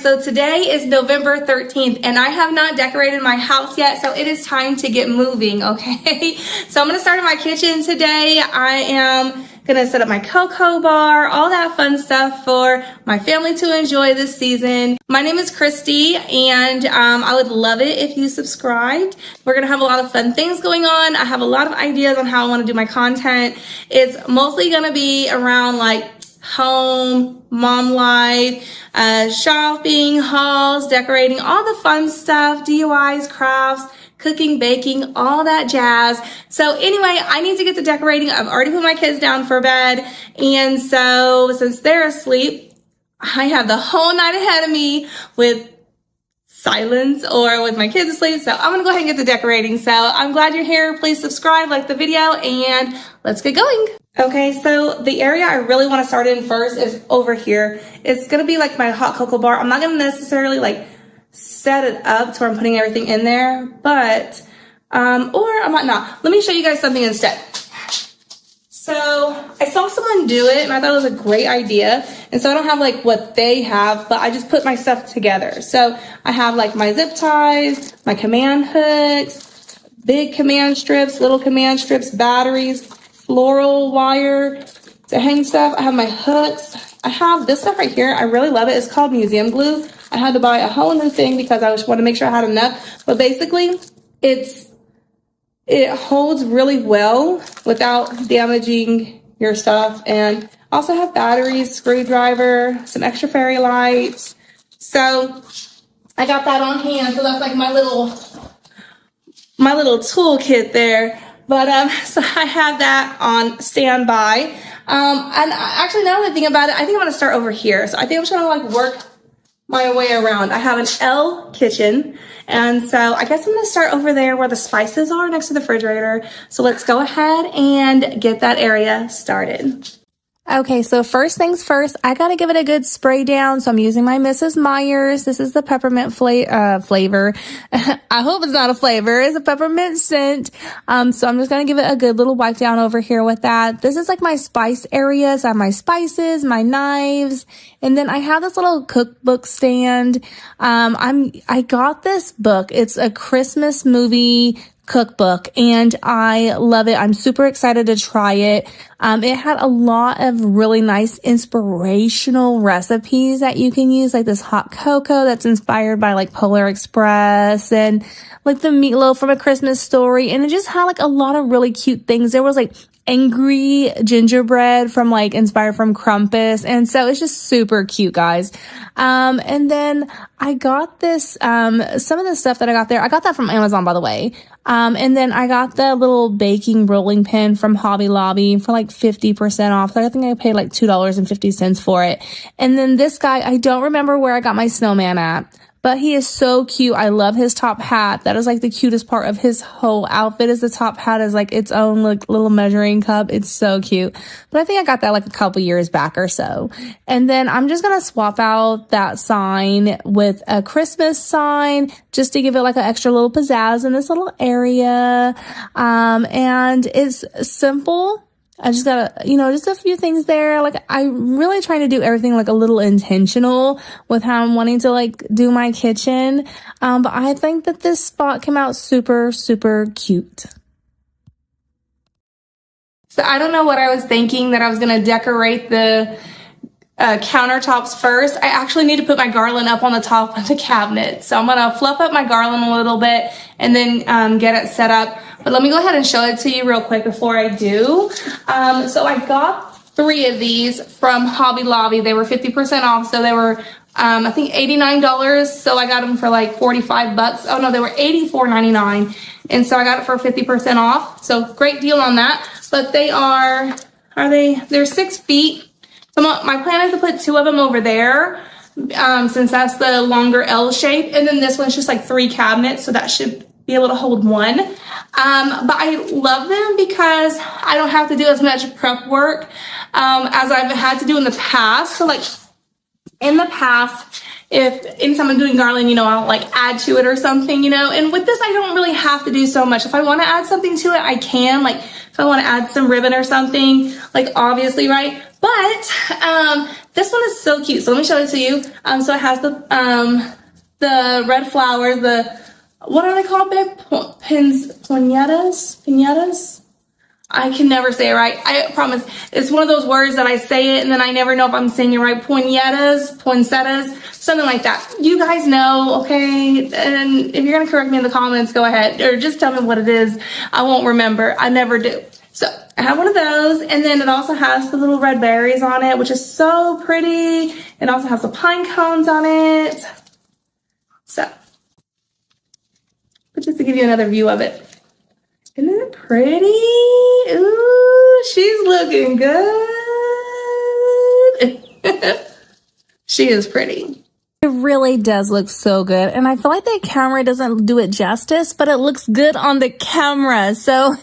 so today is November 13th and I have not decorated my house yet, so it is time to get moving, okay? So I'm gonna start in my kitchen today. I am gonna set up my cocoa bar, all that fun stuff for my family to enjoy this season. My name is Christy and I would love it if you subscribed. We're gonna have a lot of fun things going on. I have a lot of ideas on how I wanna do my content. It's mostly gonna be around like home, mom life, shopping, hauls, decorating, all the fun stuff, DIYs, crafts, cooking, baking, all that jazz. So anyway, I need to get to decorating. I've already put my kids down for bed. And so since they're asleep, I have the whole night ahead of me with silence or with my kids asleep. So I'm gonna go ahead and get to decorating. So I'm glad you're here. Please subscribe, like the video, and let's get going. Okay, so the area I really want to start in first is over here. It's gonna be like my hot cocoa bar. I'm not gonna necessarily like set it up to where I'm putting everything in there, but or I might not. Let me show you guys something instead. So I saw someone do it and I thought it was a great idea. And so I don't have like what they have, but I just put my stuff together. So I have like my zip ties, my command hooks, big command strips, little command strips, batteries, floral wire to hang stuff. I have my hooks. I have this stuff right here. I really love it. It's called museum glue. I had to buy a whole new thing because I just want to make sure I had enough. But basically, it holds really well without damaging your stuff. And also have batteries, screwdriver, some extra fairy lights. So I got that on hand. So that's like my little toolkit there. But so I have that on standby. And actually, now that I think about it, I think I'm gonna start over here. So I think I'm just gonna like work my way around. I have an L kitchen, and so I guess I'm gonna start over there where the spices are next to the refrigerator. So let's go ahead and get that area started. Okay, so first things first, I gotta give it a good spray down. So I'm using my Mrs. Meyer's. This is the peppermint flavor. I hope it's not a flavor. It's a peppermint scent. So I'm just gonna give it a good little wipe down over here with that. This is like my spice area. So I have my spices, my knives, and then I have this little cookbook stand. I got this book. It's a Christmas movie cookbook and I love it. I'm super excited to try it. It had a lot of really nice inspirational recipes that you can use, like this hot cocoa that's inspired by like Polar Express and like the meatloaf from A Christmas Story. And it just had like a lot of really cute things. There was like angry gingerbread from like inspired from Krampus. And so it's just super cute, guys. And then I got this, some of the stuff that I got there, I got that from Amazon, by the way. And then I got the little baking rolling pin from Hobby Lobby for like 50% off. So I think I paid like $2.50 for it. And then this guy, I don't remember where I got my snowman at, but he is so cute. I love his top hat. That is like the cutest part of his whole outfit is the top hat is like its own like little measuring cup. It's so cute. But I think I got that like a couple years back or so. And then I'm just going to swap out that sign with a Christmas sign just to give it like an extra little pizzazz in this little area. And it's simple. I just got just a few things there. Like I'm really trying to do everything like a little intentional with how I'm wanting to like do my kitchen. But I think that this spot came out super, super cute. So I don't know what I was thinking that I was going to decorate the countertops first. I actually need to put my garland up on the top of the cabinet. So I'm going to fluff up my garland a little bit and then get it set up. But let me go ahead and show it to you real quick before I do. So I got 3 of these from Hobby Lobby. They were 50% off. So they were, I think $89. So I got them for like 45 bucks. Oh no, they were $84.99. And so I got it for 50% off. So great deal on that. But they're 6 feet. So my plan is to put 2 of them over there. Since that's the longer L shape. And then this one's just like 3 cabinets. So that should be able to hold 1. But I love them because I don't have to do as much prep work as I've had to do in the past. So like in the past, if anytime I'm doing garland, I'll like add to it or something, and with this, I don't really have to do so much. If I want to add something to it, I can, like if I want to add some ribbon or something, like obviously, right? But This one is so cute. So let me show it to you. So it has the red flowers, what are they called, babe? Piñatas? I can never say it right. I promise. It's one of those words that I say it and then I never know if I'm saying it right. Poinsettias, something like that. You guys know, okay? And if you're going to correct me in the comments, go ahead. Or just tell me what it is. I won't remember. I never do. So I have one of those. And then it also has the little red berries on it, which is so pretty. It also has the pine cones on it. So, but just to give you another view of it. Isn't it pretty? Ooh, she's looking good. She is pretty. It really does look so good. And I feel like the camera doesn't do it justice, but it looks good on the camera. So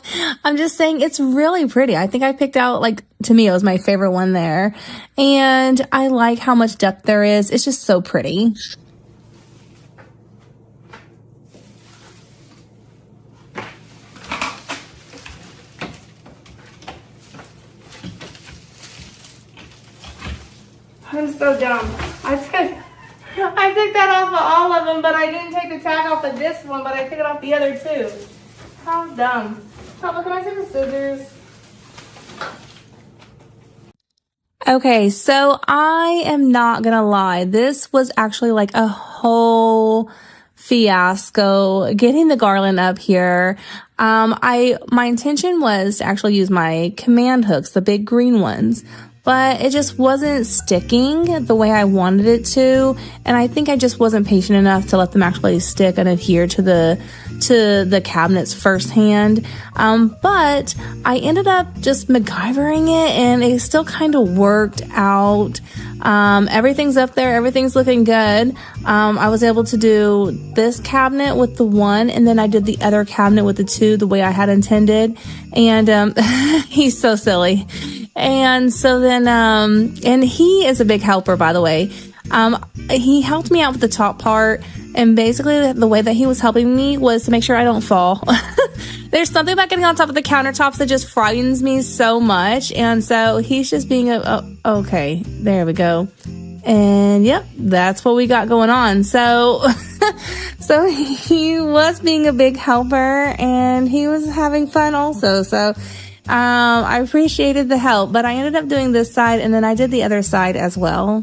I'm just saying it's really pretty. I think I picked out, like, to me, it was my favorite one there. And I like how much depth there is. It's just so pretty. I'm so dumb. I took that off of all of them, but I didn't take the tag off of this one, but I took it off the other two. How dumb. Papa, can I take the scissors? Okay, so I am not gonna lie. This was actually like a whole fiasco getting the garland up here. My intention was to actually use my command hooks, the big green ones, but it just wasn't sticking the way I wanted it to. And I think I just wasn't patient enough to let them actually stick and adhere to the cabinets firsthand. But I ended up just MacGyvering it and it still kind of worked out. Everything's up there. Everything's looking good. I was able to do this cabinet with the one, and then I did the other cabinet with the two the way I had intended. And, he's so silly. And so then, and he is a big helper, by the way. He helped me out with the top part, and basically the way that he was helping me was to make sure I don't fall. There's something about getting on top of the countertops that just frightens me so much, and so he's just being okay, there we go. And yep, that's what we got going on. So, so he was being a big helper, and he was having fun also. So, I appreciated the help, but I ended up doing this side, and then I did the other side as well.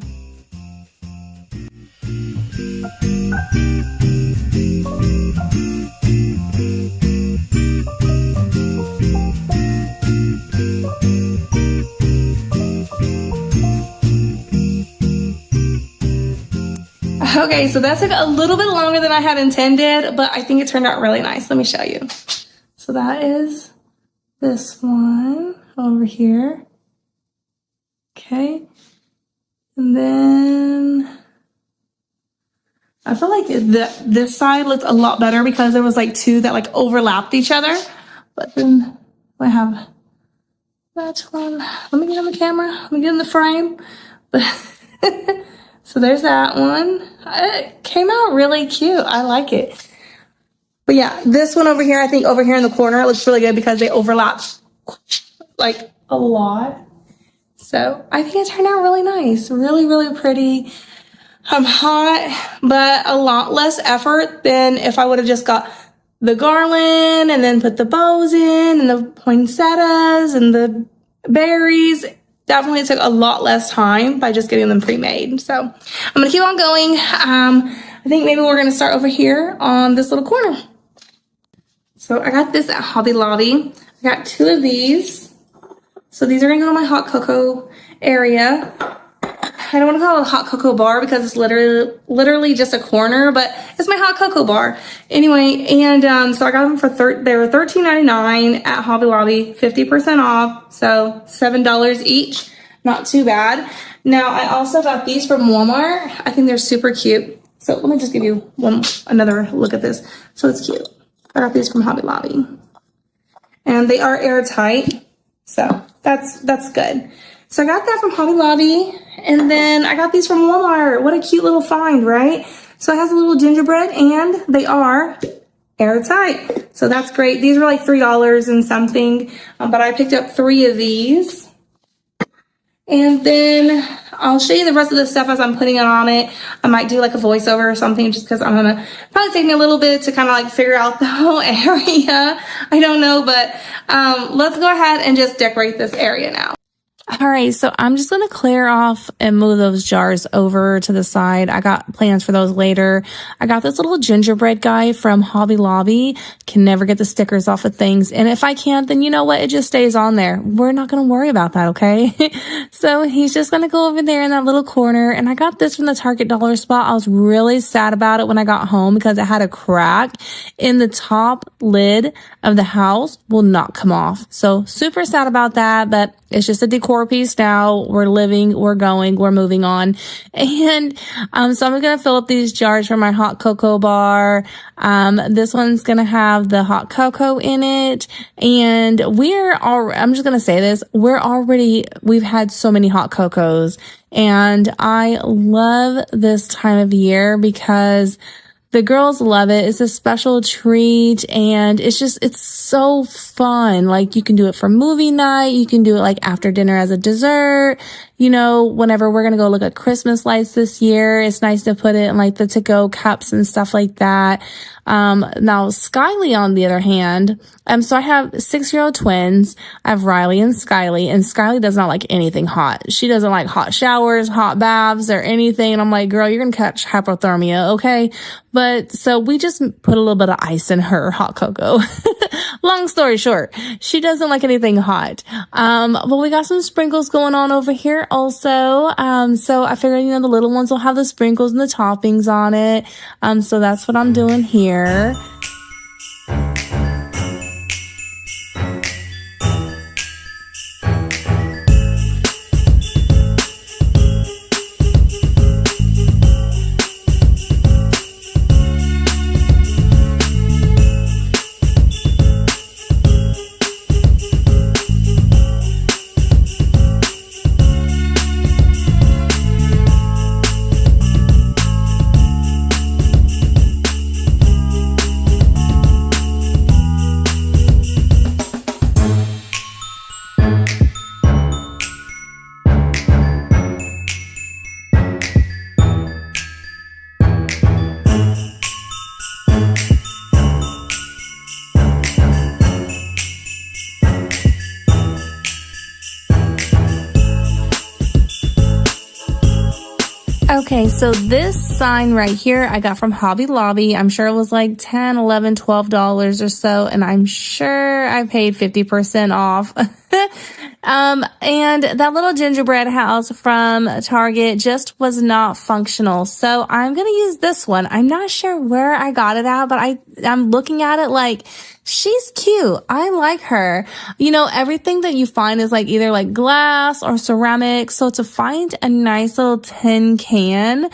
Okay, so that took a little bit longer than I had intended, but I think it turned out really nice. Let me show you. So that is this one over here. Okay. And then I feel like this side looks a lot better because there was like two that like overlapped each other. But then I have that one. Let me get on the camera. Let me get in the frame. So there's that one. It came out really cute. I like it. But yeah, this one over here, I think over here in the corner, it looks really good because they overlap like a lot. So I think it turned out really nice. Really, really pretty. I'm hot, but a lot less effort than if I would have just got the garland and then put the bows in and the poinsettias and the berries. Definitely took a lot less time by just getting them pre-made. So I'm going to keep on going. I think maybe we're going to start over here on this little corner. So I got this at Hobby Lobby. I got two of these. So these are going to go in my hot cocoa area. I don't want to call it a hot cocoa bar because it's literally just a corner, but it's my hot cocoa bar. Anyway, and so I got them for they were $13.99 at Hobby Lobby, 50% off, so $7 each. Not too bad. Now I also got these from Walmart. I think they're super cute. So let me just give you another look at this. So it's cute. I got these from Hobby Lobby, and they are airtight, so that's good. So I got that from Hobby Lobby, and then I got these from Walmart. What a cute little find, right? So it has a little gingerbread, and they are airtight. So that's great. These were like $3 and something, but I picked up 3 of these. And then I'll show you the rest of the stuff as I'm putting it on it. I might do like a voiceover or something just because I'm gonna probably take me a little bit to kind of like figure out the whole area. I don't know, but let's go ahead and just decorate this area now. All right, so I'm just going to clear off and move those jars over to the side. I got plans for those later. I got this little gingerbread guy from Hobby Lobby. Can never get the stickers off of things. And if I can't, then you know what? It just stays on there. We're not going to worry about that, okay? So he's just going to go over there in that little corner. And I got this from the Target dollar spot. I was really sad about it when I got home because it had a crack in the top lid of the house. Will not come off. So super sad about that, but it's just a decor piece now. We're living, we're going, we're moving on. And so I'm going to fill up these jars for my hot cocoa bar. This one's going to have the hot cocoa in it. And I'm just going to say this, we've had so many hot cocos. And I love this time of year because the girls love it. It's a special treat and it's so fun. Like you can do it for movie night. You can do it like after dinner as a dessert. You know, whenever we're going to go look at Christmas lights this year, it's nice to put it in like the to-go cups and stuff like that. Now Skyly on the other hand, so I have 6-year-old twins. I have Riley and Skyly does not like anything hot. She doesn't like hot showers, hot baths or anything. And I'm like, girl, you're going to catch hypothermia. Okay. But so we just put a little bit of ice in her hot cocoa. Long story short, she doesn't like anything hot. But we got some sprinkles going on over here also. So I figured, the little ones will have the sprinkles and the toppings on it. So that's what I'm doing here. Okay, so this sign right here I got from Hobby Lobby. I'm sure it was like $10, $11, $12 or so, and I'm sure I paid 50% off. And that little gingerbread house from Target just was not functional. So I'm going to use this one. I'm not sure where I got it at, but I'm looking at it like she's cute. I like her. Everything that you find is like either like glass or ceramic. So to find a nice little tin can,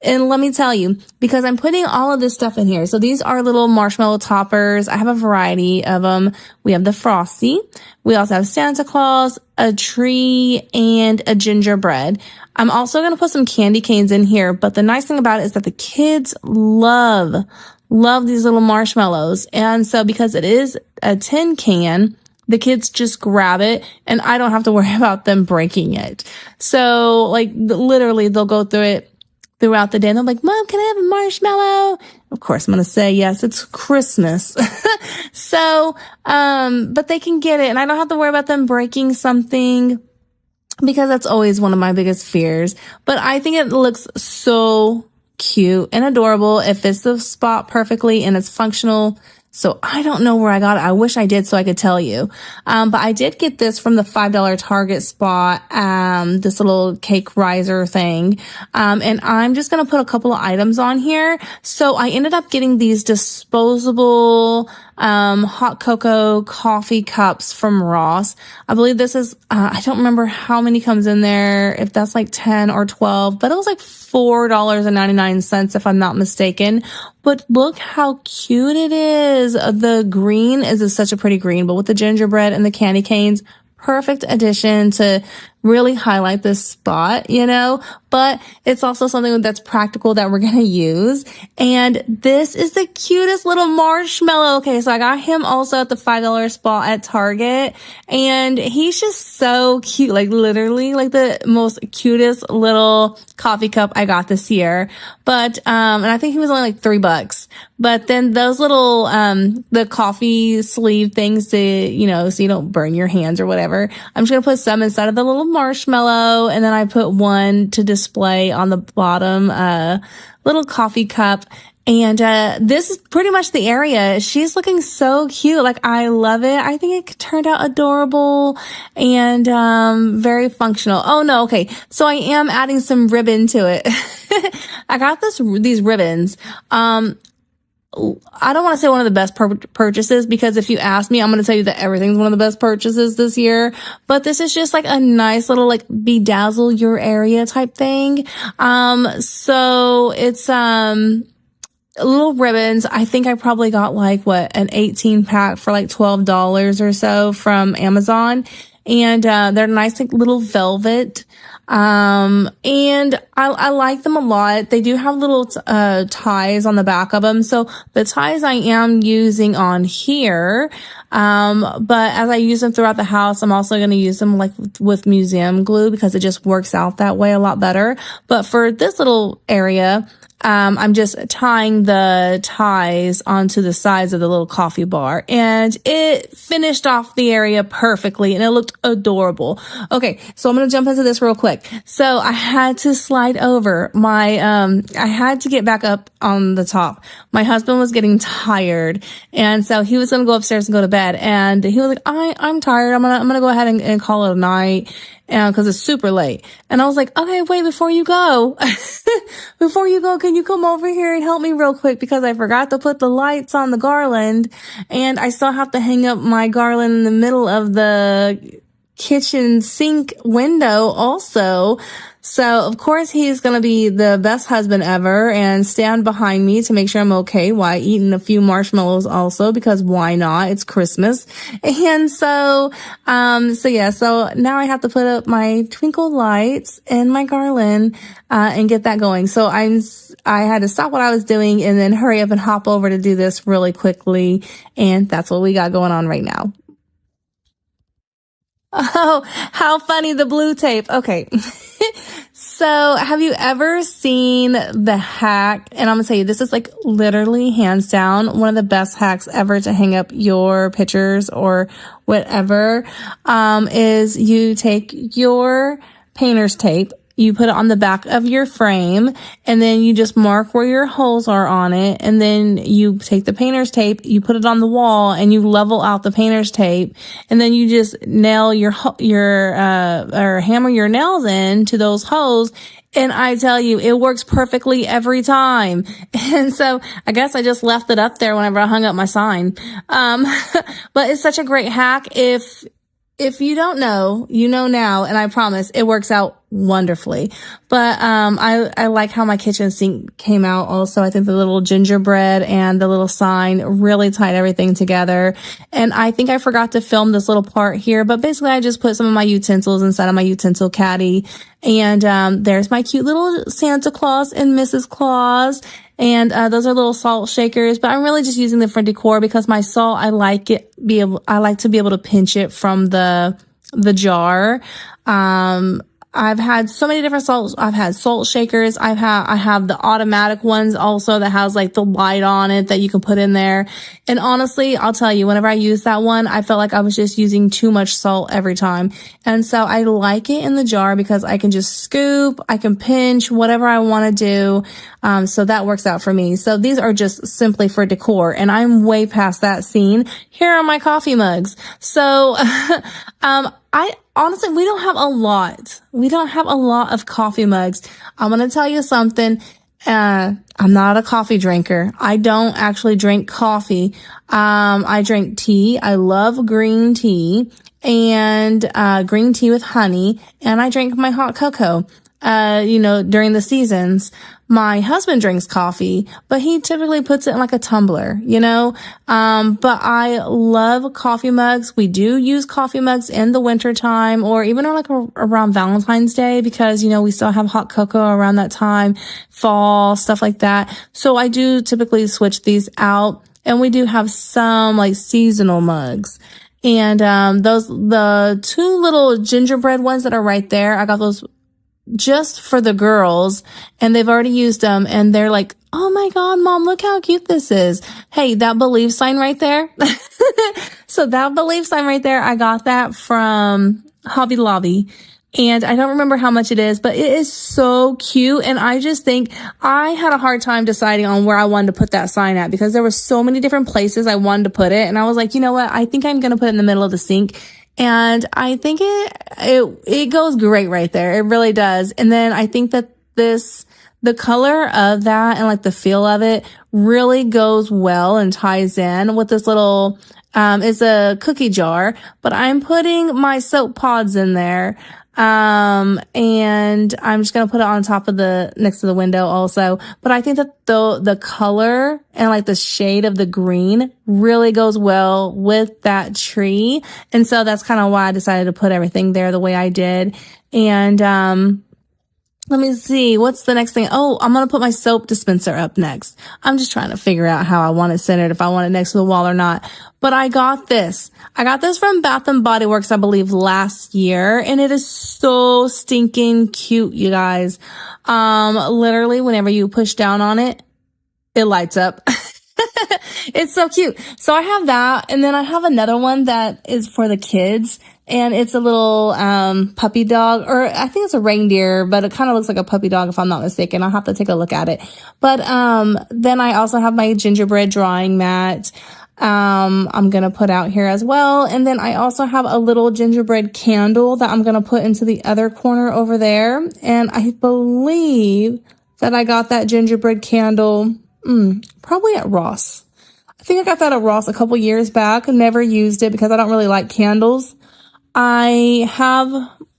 and let me tell you, because I'm putting all of this stuff in here. So these are little marshmallow toppers. I have a variety of them. We have the Frosty. We also have Santa Claus, a tree, and a gingerbread. I'm also going to put some candy canes in here. But the nice thing about it is that the kids love these little marshmallows. And so because it is a tin can, the kids just grab it and I don't have to worry about them breaking it. So like literally they'll go through it throughout the day and they're like, Mom, can I have a marshmallow? Of course, I'm going to say yes, it's Christmas. So, but they can get it and I don't have to worry about them breaking something because that's always one of my biggest fears. But I think it looks so cute and adorable. It fits the spot perfectly and it's functional. So I don't know where I got it. I wish I did so I could tell you. But I did get this from the $5 Target spot, this little cake riser thing. And I'm just going to put a couple of items on here. So I ended up getting these disposable, hot cocoa coffee cups from Ross. I believe this is, I don't remember how many comes in there, if that's like 10 or 12, but it was like $4.99 if I'm not mistaken. But look how cute it is. The green is such a pretty green, but with the gingerbread and the candy canes, perfect addition to really highlight this spot, but it's also something that's practical that we're going to use. And this is the cutest little marshmallow. Okay, so I got him also at the $5 spot at Target, and he's just so cute, like literally like the most cutest little coffee cup I got this year. But, and I think he was only like $3. But then those little, the coffee sleeve things to, you know, so you don't burn your hands or whatever. I'm just going to put some inside of the little marshmallow. And then I put one to display on the bottom, little coffee cup. And, this is pretty much the area. She's looking so cute. Like, I love it. I think it turned out adorable and, very functional. Oh no. Okay. So I am adding some ribbon to it. I got these ribbons. I don't want to say one of the best purchases, because if you ask me, I'm going to tell you that everything's one of the best purchases this year. But this is just like a nice little like bedazzle your area type thing. So it's, little ribbons. I think I probably got like an 18 pack for like $12 or so from Amazon. And, they're nice, like little velvet. And I like them a lot. They do have little, ties on the back of them. So the ties I am using on here. But as I use them throughout the house, I'm also going to use them like with museum glue, because it just works out that way a lot better. But for this little area, I'm just tying the ties onto the sides of the little coffee bar, and it finished off the area perfectly, and it looked adorable. Okay, so I'm going to jump into this real quick. So I had to slide over my, I had to get back up on the top. My husband was getting tired, and so he was going to go upstairs and go to bed, and he was like, I'm tired. I'm going to go ahead and call it a night. Cause it's super late. And I was like, okay, wait, before you go, can you come over here and help me real quick? Because I forgot to put the lights on the garland, and I still have to hang up my garland in the middle of the kitchen sink window also. So of course he's going to be the best husband ever and stand behind me to make sure I'm okay while eating a few marshmallows also, because why not? It's Christmas. And so now I have to put up my twinkle lights and my garland, and get that going. So I had to stop what I was doing and then hurry up and hop over to do this really quickly. And that's what we got going on right now. Oh, how funny, the blue tape. Okay. So have you ever seen the hack? And I'm gonna tell you, this is like literally hands down one of the best hacks ever to hang up your pictures or whatever, is you take your painter's tape, you put it on the back of your frame, and then you just mark where your holes are on it. And then you take the painter's tape, you put it on the wall, and you level out the painter's tape. And then you just nail or hammer your nails into those holes. And I tell you, it works perfectly every time. And so I guess I just left it up there whenever I hung up my sign. But it's such a great hack. If you don't know, you know now, and I promise it works out wonderfully. But, I like how my kitchen sink came out also. I think the little gingerbread and the little sign really tied everything together. And I think I forgot to film this little part here, but basically I just put some of my utensils inside of my utensil caddy. And, there's my cute little Santa Claus and Mrs. Claus. And, those are little salt shakers, but I'm really just using them for decor because my salt, I like to be able to pinch it from the jar. I've had so many different salts. I've had salt shakers. I have the automatic ones also that has like the light on it that you can put in there. And honestly, I'll tell you, whenever I used that one, I felt like I was just using too much salt every time. And so I like it in the jar because I can just scoop, I can pinch whatever I want to do. So that works out for me. So these are just simply for decor, and I'm way past that scene. Here are my coffee mugs. So, honestly, we don't have a lot. We don't have a lot of coffee mugs. I'm going to tell you something. I'm not a coffee drinker. I don't actually drink coffee. I drink tea. I love green tea and, green tea with honey, and I drink my hot cocoa. during the seasons. My husband drinks coffee, but he typically puts it in like a tumbler, but I love coffee mugs. We do use coffee mugs in the winter time or even around Valentine's Day because, we still have hot cocoa around that time, fall, stuff like that. So I do typically switch these out, and we do have some like seasonal mugs. And, the 2 little gingerbread ones that are right there, I got those just for the girls, and they've already used them, and they're like, oh my God, Mom, look how cute this is. Hey, that believe sign right there. So that believe sign right there, I got that from Hobby Lobby, and I don't remember how much it is, but it is so cute. And I just think I had a hard time deciding on where I wanted to put that sign at because there were so many different places I wanted to put it. And I was like, you know what? I think I'm going to put it in the middle of the sink. And I think it goes great right there. It really does. And then I think that the color of that and like the feel of it really goes well and ties in with this little, it's a cookie jar, but I'm putting my soap pods in there. And I'm just going to put it on top of next to the window also. But I think that the color and like the shade of the green really goes well with that tree. And so that's kind of why I decided to put everything there the way I did. And, let me see. What's the next thing? Oh, I'm going to put my soap dispenser up next. I'm just trying to figure out how I want it centered, if I want it next to the wall or not. But I got this. I got this from Bath and Body Works, I believe, last year. And it is so stinking cute, you guys. Literally, whenever you push down on it, it lights up. It's so cute. So I have that. And then I have another one that is for the kids. And it's a little puppy dog, or I think it's a reindeer, but it kind of looks like a puppy dog if I'm not mistaken. I'll have to take a look at it. But then I also have my gingerbread drawing mat. I'm going to put out here as well. And then I also have a little gingerbread candle that I'm going to put into the other corner over there. And I believe that I got that gingerbread candle probably at Ross. I think I got that at Ross a couple years back. Never used it because I don't really like candles. I have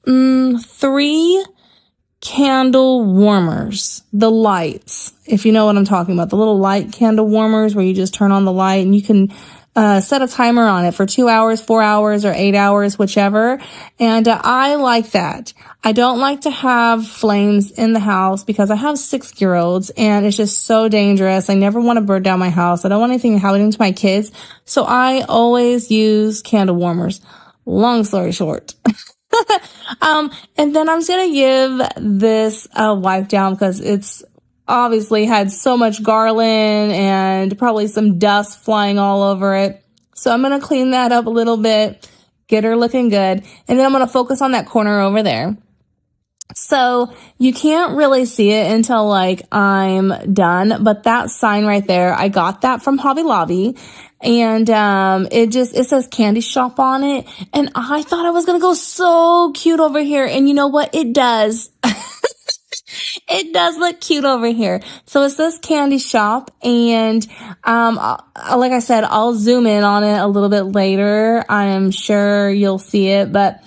3 candle warmers, the lights, if you know what I'm talking about, the little light candle warmers where you just turn on the light and you can set a timer on it for 2 hours, 4 hours, or 8 hours, whichever. And I like that. I don't like to have flames in the house because I have 6-year-olds and it's just so dangerous. I never want to burn down my house. I don't want anything happening to my kids. So I always use candle warmers. Long story short. And then I'm just going to give this a wipe down because it's obviously had so much garland and probably some dust flying all over it. So I'm going to clean that up a little bit, get her looking good. And then I'm going to focus on that corner over there. So you can't really see it until like I'm done, but that sign right there, I got that from Hobby Lobby, and it says candy shop on it, and I thought it was going to go so cute over here, and you know what? It does. It does look cute over here. So it says candy shop, and like I said, I'll zoom in on it a little bit later. I am sure you'll see it, but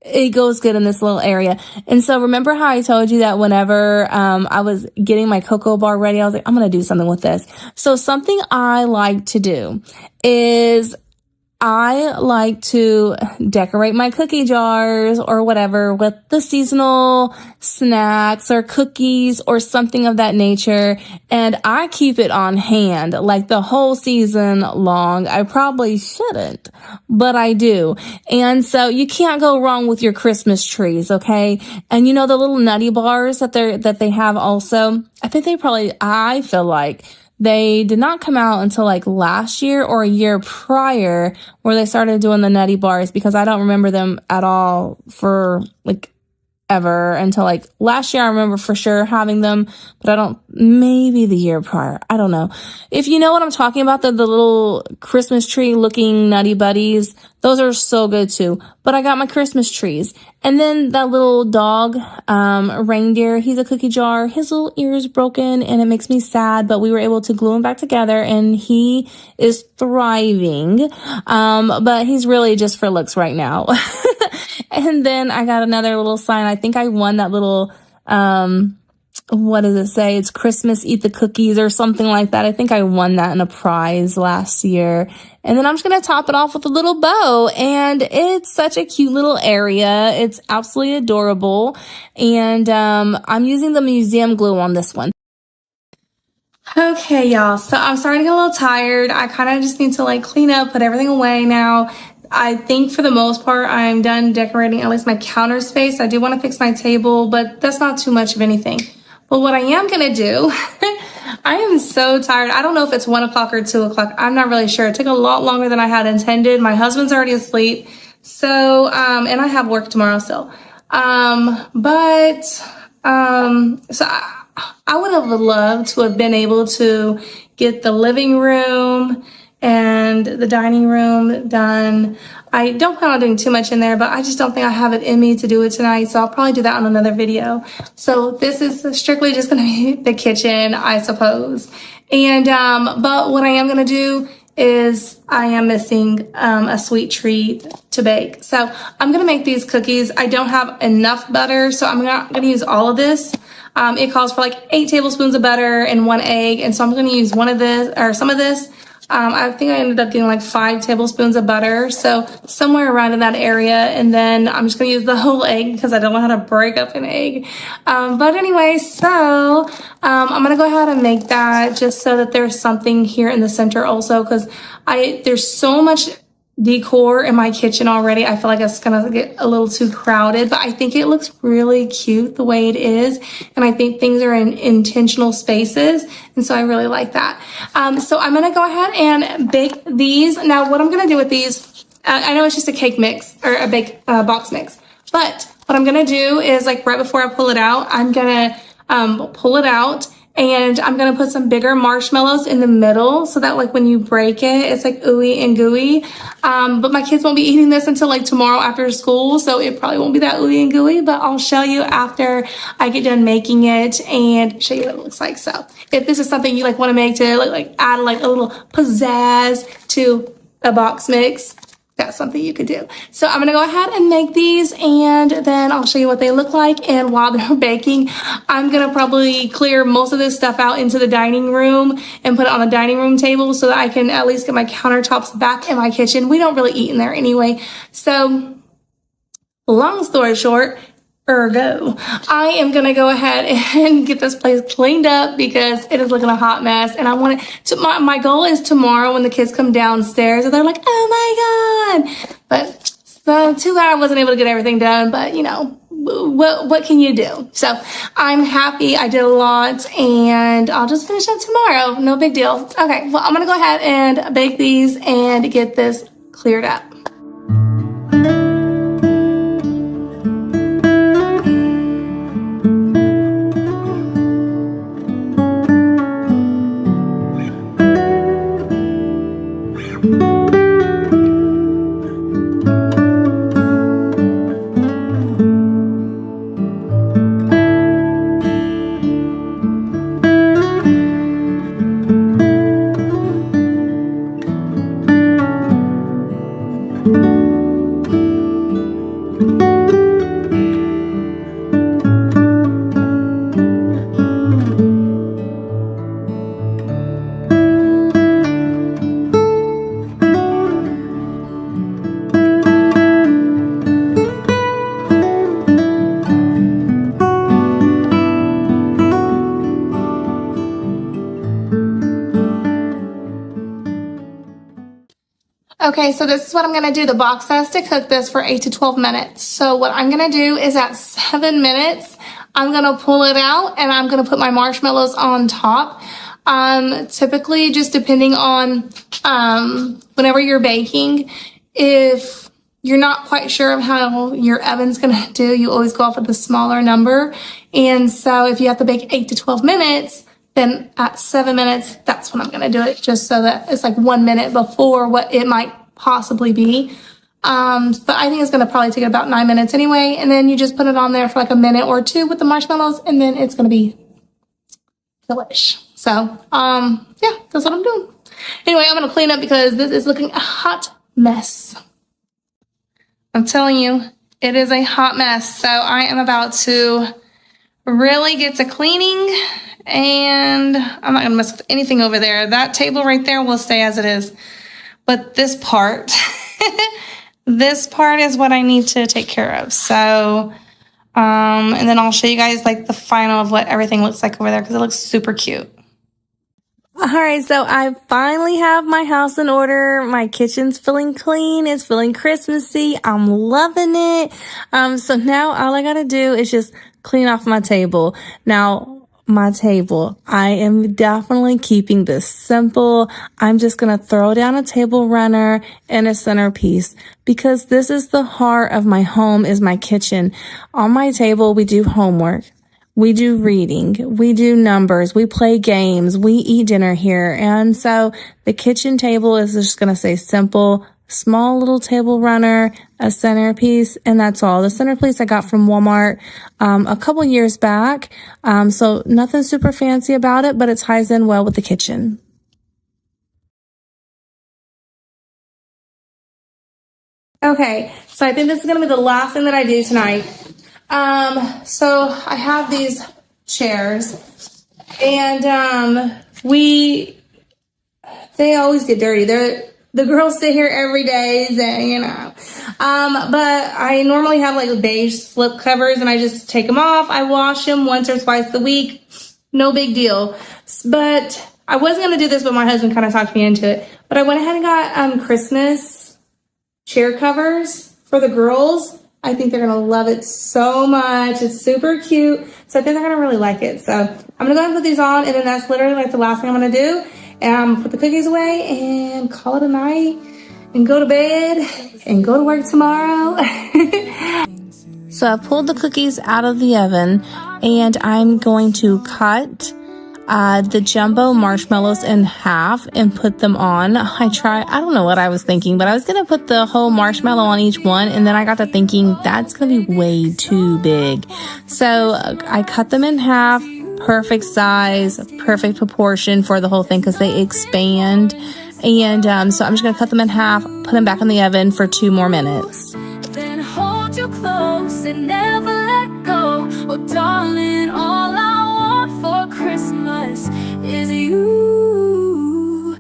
it goes good in this little area. And so remember how I told you that whenever I was getting my cocoa bar ready, I was like, I'm going to do something with this. So something I like to do is I like to decorate my cookie jars or whatever with the seasonal snacks or cookies or something of that nature. And I keep it on hand like the whole season long. I probably shouldn't, but I do. And so you can't go wrong with your Christmas trees. Okay. And the little nutty bars that they have also, I feel like they did not come out until like last year or a year prior where they started doing the nutty bars, because I don't remember them at all for like ever until like last year. I remember for sure having them, but maybe the year prior. I don't know. If you know what I'm talking about, the little Christmas tree looking nutty buddies, those are so good too. But I got my Christmas trees. And then that little dog, reindeer, he's a cookie jar. His little ear is broken and it makes me sad, but we were able to glue him back together and he is thriving. But he's really just for looks right now. And then I got another little sign. I think I won that little, what does it say? It's Christmas, eat the cookies or something like that. I think I won that in a prize last year. And then I'm just going to top it off with a little bow. And it's such a cute little area. It's absolutely adorable. And I'm using the museum glue on this one. Okay, y'all. So I'm starting to get a little tired. I kind of just need to like clean up, put everything away now. I think for the most part, I'm done decorating at least my counter space. I do want to fix my table, but that's not too much of anything. But what I am going to do, I am so tired. I don't know if it's 1 o'clock or 2 o'clock. I'm not really sure. It took a lot longer than I had intended. My husband's already asleep. So, and I have work tomorrow still. So I would have loved to have been able to get the living room and the dining room done. I don't plan on doing too much in there, but I just don't think I have it in me to do it tonight. So I'll probably do that on another video. So this is strictly just going to be the kitchen, I suppose. And, but what I am going to do is I am missing a sweet treat to bake. So I'm going to make these cookies. I don't have enough butter, so I'm not going to use all of this. It calls for like 8 tablespoons of butter and 1 egg. And so I'm going to use one of this or some of this. I think I ended up getting like 5 tablespoons of butter. So somewhere around in that area. And then I'm just going to use the whole egg because I don't know how to break up an egg. But anyway, so I'm going to go ahead and make that just so that there's something here in the center also, because there's so much decor in my kitchen already. I feel like it's gonna get a little too crowded, but I think it looks really cute the way it is. And I think things are in intentional spaces. And so I really like that. So I'm gonna go ahead and bake these. Now what I'm gonna do with these, I know it's just a cake mix or a box mix, but what I'm gonna do is like right before I pull it out, I'm gonna pull it out. And I'm going to put some bigger marshmallows in the middle so that like when you break it, it's like ooey and gooey. But my kids won't be eating this until like tomorrow after school. So it probably won't be that ooey and gooey, but I'll show you after I get done making it and show you what it looks like. So if this is something you like want to make to like add like a little pizzazz to a box mix, that's something you could do. So I'm going to go ahead and make these and then I'll show you what they look like. And while they're baking, I'm going to probably clear most of this stuff out into the dining room and put it on the dining room table so that I can at least get my countertops back in my kitchen. We don't really eat in there anyway. So long story short, ergo, I am going to go ahead and get this place cleaned up because it is looking a hot mess. And I want it to, my goal is tomorrow when the kids come downstairs and they're like, oh my God. But so too bad I wasn't able to get everything done, but you know, what can you do? So I'm happy I did a lot and I'll just finish up tomorrow. No big deal. Okay. Well, I'm going to go ahead and bake these and get this cleared up. Okay, so this is what I'm going to do. The box says to cook this for 8 to 12 minutes. So what I'm going to do is at 7 minutes, I'm going to pull it out and I'm going to put my marshmallows on top. Typically, just depending on whenever you're baking, if you're not quite sure of how your oven's going to do, you always go off with the smaller number. And so if you have to bake 8 to 12 minutes, then at 7 minutes, that's when I'm going to do it, just so that it's like 1 minute before what it might possibly be. But I think it's going to probably take about 9 minutes anyway. And then you just put it on there for like a minute or two with the marshmallows, and then it's going to be delish. So, yeah, that's what I'm doing. Anyway, I'm going to clean up because this is looking a hot mess. I'm telling you, It is a hot mess, so I am about to really get to cleaning, and I'm not gonna mess with anything over there. That table right there will stay as it is, but this part, this part is what I need to take care of. So, and then I'll show you guys like the final of what everything looks like over there because it looks super cute. All right, so I finally have my house in order. My kitchen's feeling clean. It's feeling Christmassy. I'm loving it. So now all I gotta do is just clean off my table. Now, my table, I am definitely keeping this simple. I'm just gonna throw down a table runner and a centerpiece because this is the heart of my home, is my kitchen. On my table, we do homework. We do reading, we do numbers, we play games, we eat dinner here. And so the kitchen table is just going to say simple, small little table runner, a centerpiece, and that's all. The centerpiece I got from Walmart a couple years back. So nothing super fancy about it, but it ties in well with the kitchen. Okay, so I think this is going to be the last thing that I do tonight. So I have these chairs, and they always get dirty. The girls sit here every day, you know. But I normally have like beige slip covers, and I just take them off. I wash them once or twice a week. No big deal. But I wasn't going to do this, but my husband kind of talked me into it. But I went ahead and got Christmas chair covers for the girls. I think they're going to love it so much. It's super cute. So I think they're going to really like it. So I'm going to go ahead and put these on, and then that's literally like the last thing I'm going to do. And I'm going to put the cookies away and call it a night and go to bed and go to work tomorrow. So I pulled the cookies out of the oven, and I'm going to cut the jumbo marshmallows in half and put them on. I don't know what I was thinking, but I was going to put the whole marshmallow on each one, and then I got to thinking that's going to be way too big. So I cut them in half, perfect size, perfect proportion for the whole thing because they expand. And so I'm just going to cut them in half, put them back in the oven for 2 more minutes. Then hold you close and never let go. Oh, darling, all I want for Christmas is you,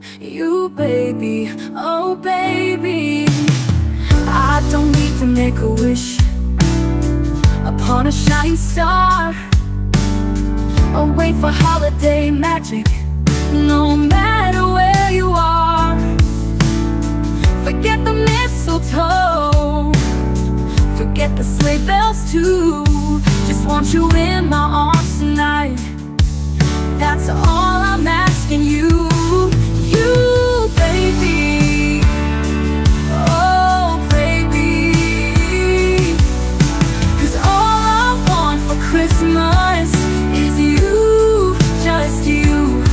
baby, oh, baby. I don't need to make a wish upon a shining star or wait for holiday magic, no matter where you are. Forget the mistletoe, forget the sleigh bells too. Just want you in my arms tonight. That's all I'm asking you, baby. Oh, baby. 'Cause all I want for Christmas is you, just you.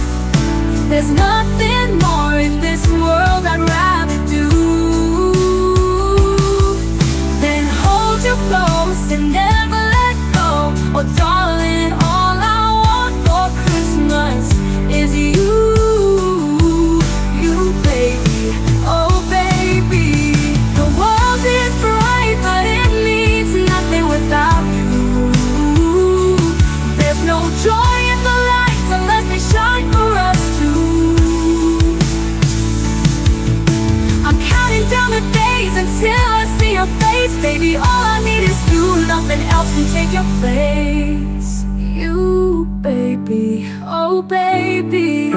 There's nothing more in this world I'd rather do than hold you close and never let go. Oh, darling, all I want for Christmas is you, baby, oh, baby. The world is bright, but it means nothing without you. There's no joy in the lights unless they shine for us too. I'm counting down the days until I see your face, baby. All I need is you, nothing else can take your place. You, baby, oh, baby.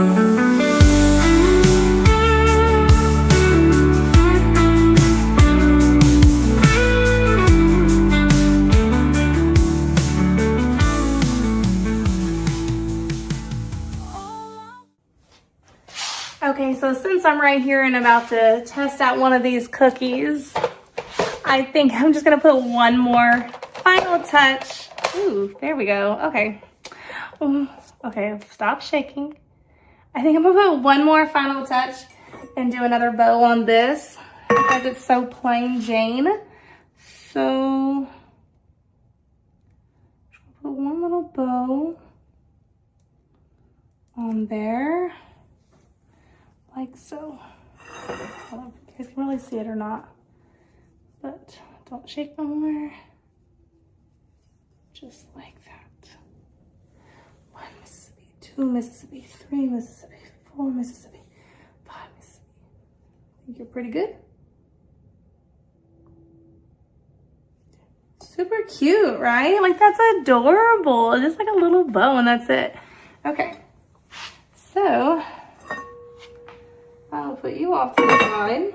Okay, so since I'm right here and about to test out one of these cookies, I think I'm just gonna put one more final touch. Ooh, there we go. Okay. Okay, stop shaking. I think I'm gonna put one more final touch and do another bow on this because it's so plain Jane. So, put one little bow on there. Like so. I don't know if you guys can really see it or not, but Don't shake no more. Just like that. 1 Mississippi, 2 Mississippi, 3 Mississippi, 4 Mississippi, 5 Mississippi. I think you're pretty good. Super cute, right? Like that's adorable. Just like a little bow and that's it. Okay, so I'll put you off to the side.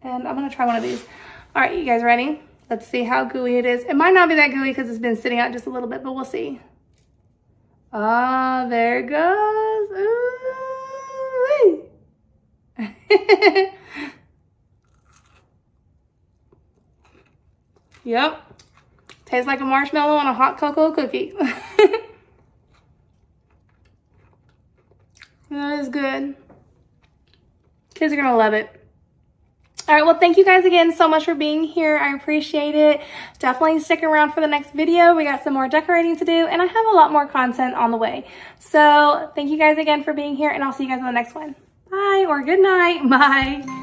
And I'm gonna try one of these. All right, you guys ready? Let's see how gooey it is. It might not be that gooey because it's been sitting out just a little bit, but we'll see. Ah, there it goes. Ooh. Yep. Tastes like a marshmallow on a hot cocoa cookie. That is good. Kids are gonna love it. All right, well, thank you guys again so much for being here. I appreciate it. Definitely stick around for the next video. We got some more decorating to do, and I have a lot more content on the way. So thank you guys again for being here, and I'll see you guys in the next one. Bye, or good night. Bye.